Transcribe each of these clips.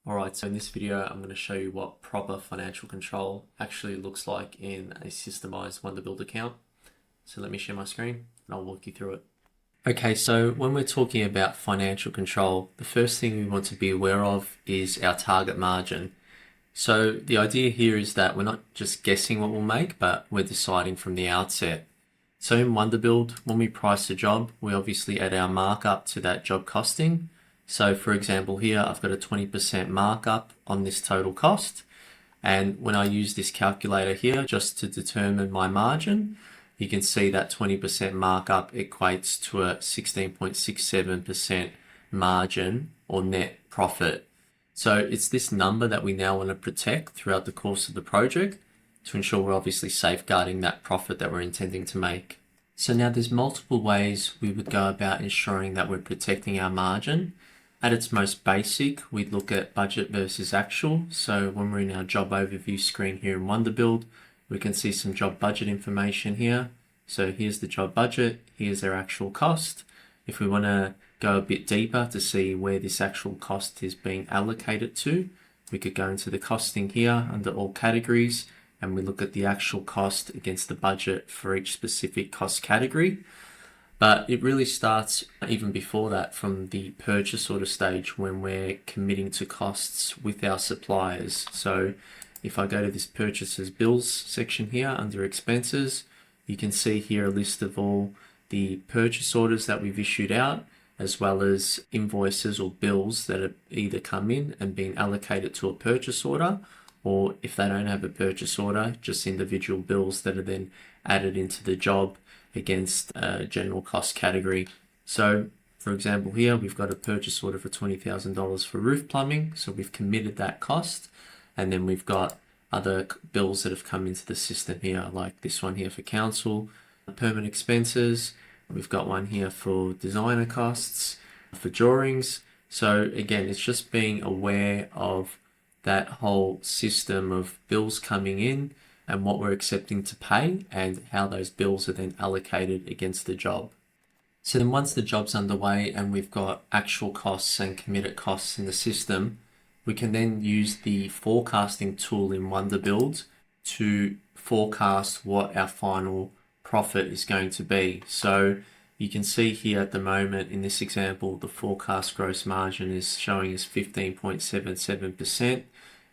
Alright, so in this video I'm going to show you what proper financial control actually looks like in a systemized Wunderbuild account. So let me share my screen and I'll walk you through it. Okay, so when we're talking about financial control, the first thing we want to be aware of is our target margin. So the idea here is that we're not just guessing what we'll make, but we're deciding from the outset. So in Wunderbuild, when we price a job, we obviously add our markup to that job costing. So for example here, I've got a 20% markup on this total cost. And when I use this calculator here, just to determine my margin, you can see that 20% markup equates to a 16.67% margin or net profit. So it's this number that we now want to protect throughout the course of the project to ensure we're obviously safeguarding that profit that we're intending to make. So now there's multiple ways we would go about ensuring that we're protecting our margin. At its most basic, we'd look at budget versus actual. So when we're in our job overview screen here in Wunderbuild, we can see some job budget information here. So here's the job budget, here's our actual cost. If we want to go a bit deeper to see where this actual cost is being allocated to, we could go into the costing here under all categories, and we look at the actual cost against the budget for each specific cost category. But it really starts even before that from the purchase order stage when we're committing to costs with our suppliers. So if I go to this purchases bills section here under expenses, you can see here a list of all the purchase orders that we've issued out, as well as invoices or bills that have either come in and been allocated to a purchase order, or if they don't have a purchase order, just individual bills that are then added into the job against a general cost category. So for example here, we've got a purchase order for $20,000 for roof plumbing. So we've committed that cost. And then we've got other bills that have come into the system here, like this one here for council, permanent expenses. We've got one here for designer costs, for drawings. So again, it's just being aware of that whole system of bills coming in and what we're accepting to pay and how those bills are then allocated against the job. So then once the job's underway and we've got actual costs and committed costs in the system, we can then use the forecasting tool in Wunderbuild to forecast what our final profit is going to be. So you can see here at the moment in this example, the forecast gross margin is showing as 15.77%.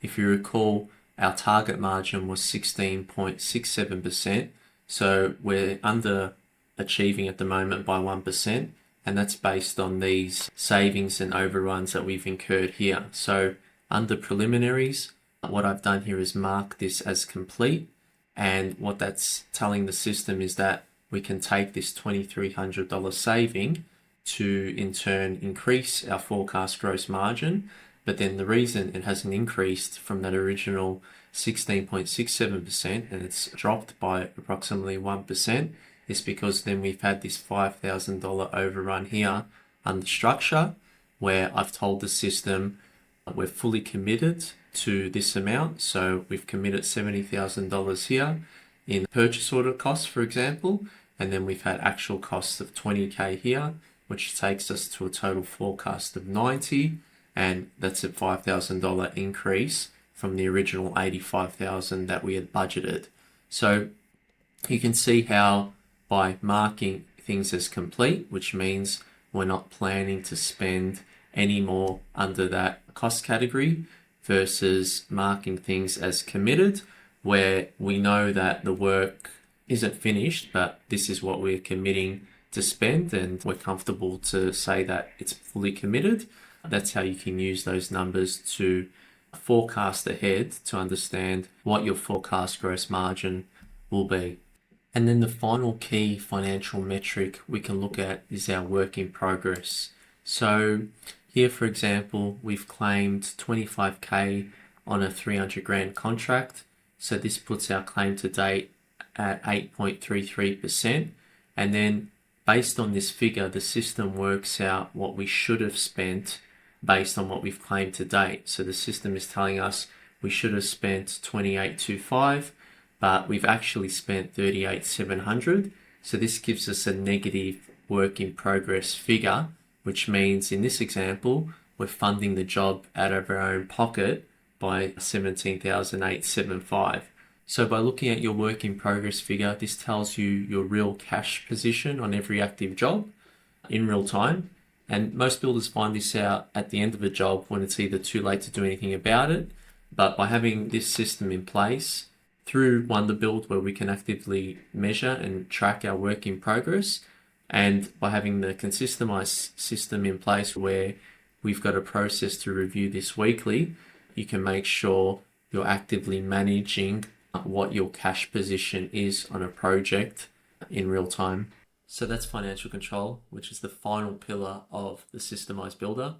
If you recall, our target margin was 16.67%. So we're underachieving at the moment by 1%. And that's based on these savings and overruns that we've incurred here. So under preliminaries, what I've done here is mark this as complete. And what that's telling the system is that we can take this $2,300 saving to in turn increase our forecast gross margin. But then the reason it hasn't increased from that original 16.67% and it's dropped by approximately 1% is because then we've had this $5,000 overrun here under structure where I've told the system we're fully committed to this amount. So we've committed $70,000 here in purchase order costs, for example, and then we've had actual costs of 20K here, which takes us to a total forecast of 90, and that's a $5,000 increase from the original 85,000 that we had budgeted. So you can see how by marking things as complete, which means we're not planning to spend any more under that cost category, versus marking things as committed, where we know that the work isn't finished, but this is what we're committing to spend and we're comfortable to say that it's fully committed. That's how you can use those numbers to forecast ahead to understand what your forecast gross margin will be. And then the final key financial metric we can look at is our work in progress. So here, for example, we've claimed 25K on a 300 grand contract. So this puts our claim to date at 8.33%. And then based on this figure, the system works out what we should have spent based on what we've claimed to date. So the system is telling us we should have spent 28.25, but we've actually spent 38,700. So this gives us a negative work in progress figure, which means in this example, we're funding the job out of our own pocket by 17,875. So by looking at your work in progress figure, this tells you your real cash position on every active job in real time. And most builders find this out at the end of a job when it's either too late to do anything about it. But by having this system in place through Wunderbuild, where we can actively measure and track our work in progress, and by having the Consystemise system in place where we've got a process to review this weekly, you can make sure you're actively managing what your cash position is on a project in real time. So that's financial control, which is the final pillar of the Systemised Builder.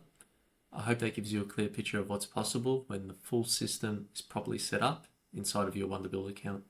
I hope that gives you a clear picture of what's possible when the full system is properly set up inside of your Wunderbuild account.